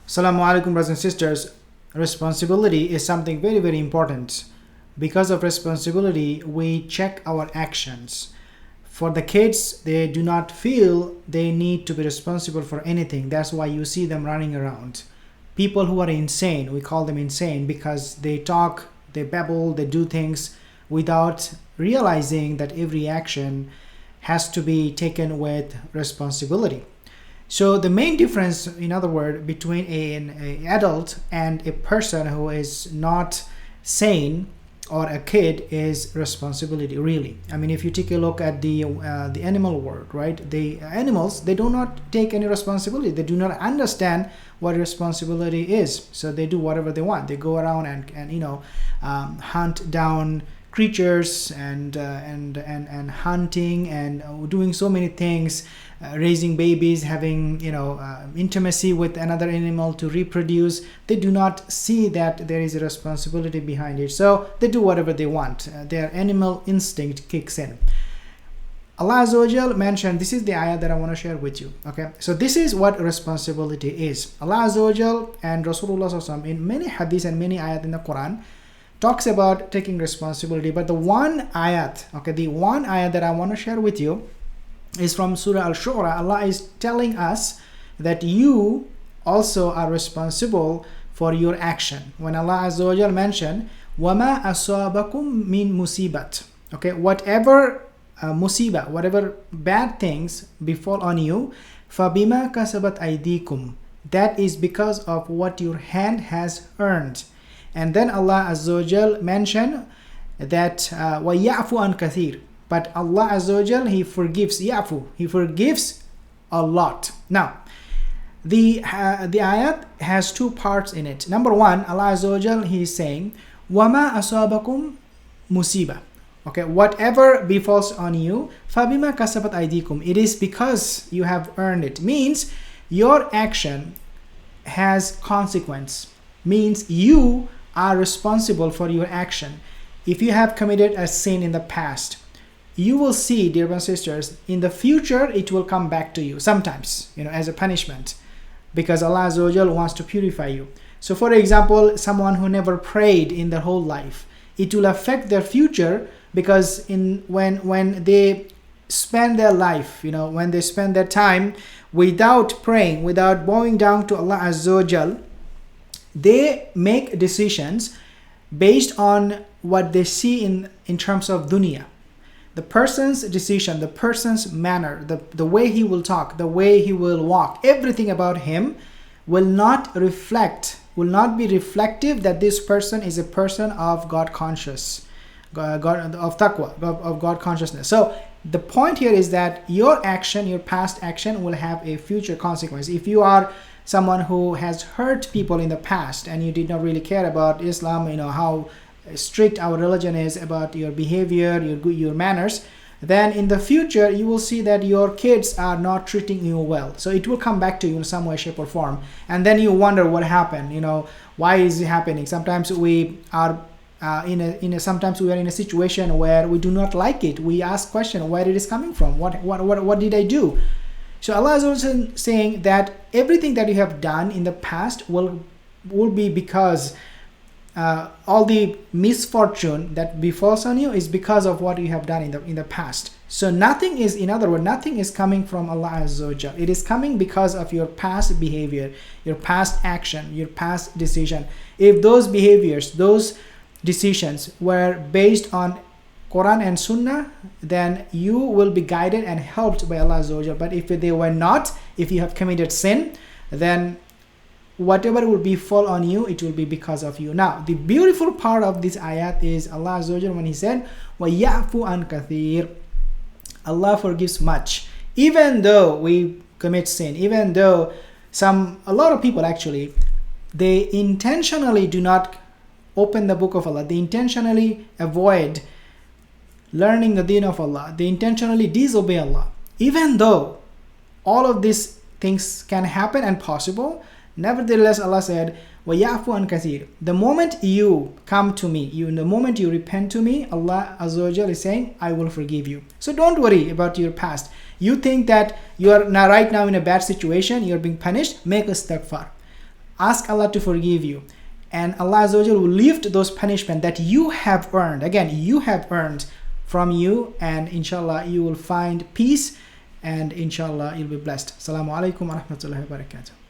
Assalamu alaikum, brothers and sisters. Responsibility is something very, very important. Because of responsibility, we check our actions. For the kids, they do not feel they need to be responsible for anything. That's why you see them running around. People who are insane, we call them insane because they talk, they babble, they do things without realizing that every action has to be taken with responsibility. So the main difference, in other words, between an adult and a person who is not sane or a kid is responsibility. Really, I mean, if you take a look at the animal world, right? The animals, they do not take any responsibility. They do not understand what responsibility is, so they do whatever they want. They go around and hunt down creatures and hunting and doing so many things, raising babies, having intimacy with another animal to reproduce. They do not see that there is a responsibility behind it, so they do whatever they want. Their animal instinct kicks in. Allah Azza wa Jal mentioned, this is the ayah that I want to share with you. Okay, so this is what responsibility is. Allah Azza wa Jal and Rasulullah Sallallahu Alaihi Wasallam in many hadiths and many ayat in the Quran talks about taking responsibility, but the one ayat that I want to share with you is from Surah Al-Shu'ara. Allah is telling us that you also are responsible for your action. When Allah Azza wa Jal mentioned, وَمَا أَصَابَكُم مِّن مُصِيبَةٍ, okay, whatever musibah, whatever bad things befall on you, فَبِمَا كَسَبَتْ أَيْدِيكُمْ, that is because of what your hand has earned. And then Allah Azza wa Jal mentioned that وَيَعْفُ عَنْ كَثِيرٍ, but Allah Azza wa Jal, He forgives, يَعْفُ, He forgives a lot. Now, the ayat has two parts in it. Number one, Allah Azza wa Jal, He is saying, وَمَا أَصَابَكُمْ مُصِيبَةً, okay, whatever befalls on you, فَبِمَا كَسَبَتْ أَيْدِيكُمْ, it is because you have earned it. Means your action has consequence. Means you are responsible for your action. If you have committed a sin in the past, you will see, dear brothers and sisters, in the future it will come back to you sometimes, as a punishment, because Allah Azza wa Jal wants to purify you. So for example, someone who never prayed in their whole life, it will affect their future, because when they spend their life, when they spend their time without praying, without bowing down to Allah Azza wa Jal, they make decisions based on what they see in terms of dunya. The person's decision, the person's manner, the way he will talk, the way he will walk, everything about him will not be reflective that this person is a person of God conscious, of taqwa, of God consciousness. So the point here is that your action, your past action, will have a future consequence. If you are someone who has hurt people in the past and you did not really care about Islam, how strict our religion is about your behavior, your manners, then in the future you will see that your kids are not treating you well. So it will come back to you in some way, shape or form, and then you wonder what happened. Why is it happening? Sometimes we are sometimes we are in a situation where we do not like it. We ask question, where it is coming from? What did I do? So Allah is also saying that everything that you have done in the past will be because all the misfortune that befalls on you is because of what you have done in the past. So nothing is, in other words, nothing is coming from Allah Azza wa Jal. It is coming because of your past behavior, your past action, your past decision. If those behaviors, those decisions were based on Quran and Sunnah, then you will be guided and helped by Allah Azza wa Jal. But if they were not, if you have committed sin, then whatever will befall on you, it will be because of you. Now, the beautiful part of this ayat is Allah Azza wa Jal when He said, وَيَعْفُ عَنْ كَثِيرٍ, Allah forgives much. Even though we commit sin, even though a lot of people actually, they intentionally do not open the book of Allah, they intentionally avoid learning the deen of Allah, they intentionally disobey Allah. Even though all of these things can happen and possible, nevertheless Allah said, وَيَعْفُ عَنْ كَثِيرٍ, the moment you come to me, the moment you repent to me, Allah Azza wa Jal is saying, I will forgive you. So don't worry about your past. You think that you are now right now in a bad situation, you're being punished, make istighfar. Ask Allah to forgive you, and Allah Azza wa Jal will lift those punishment that you have earned. Again, you have earned from you, and inshallah you will find peace, and inshallah you'll be blessed. Assalamu alaikum wa rahmatullahi wa barakatuh.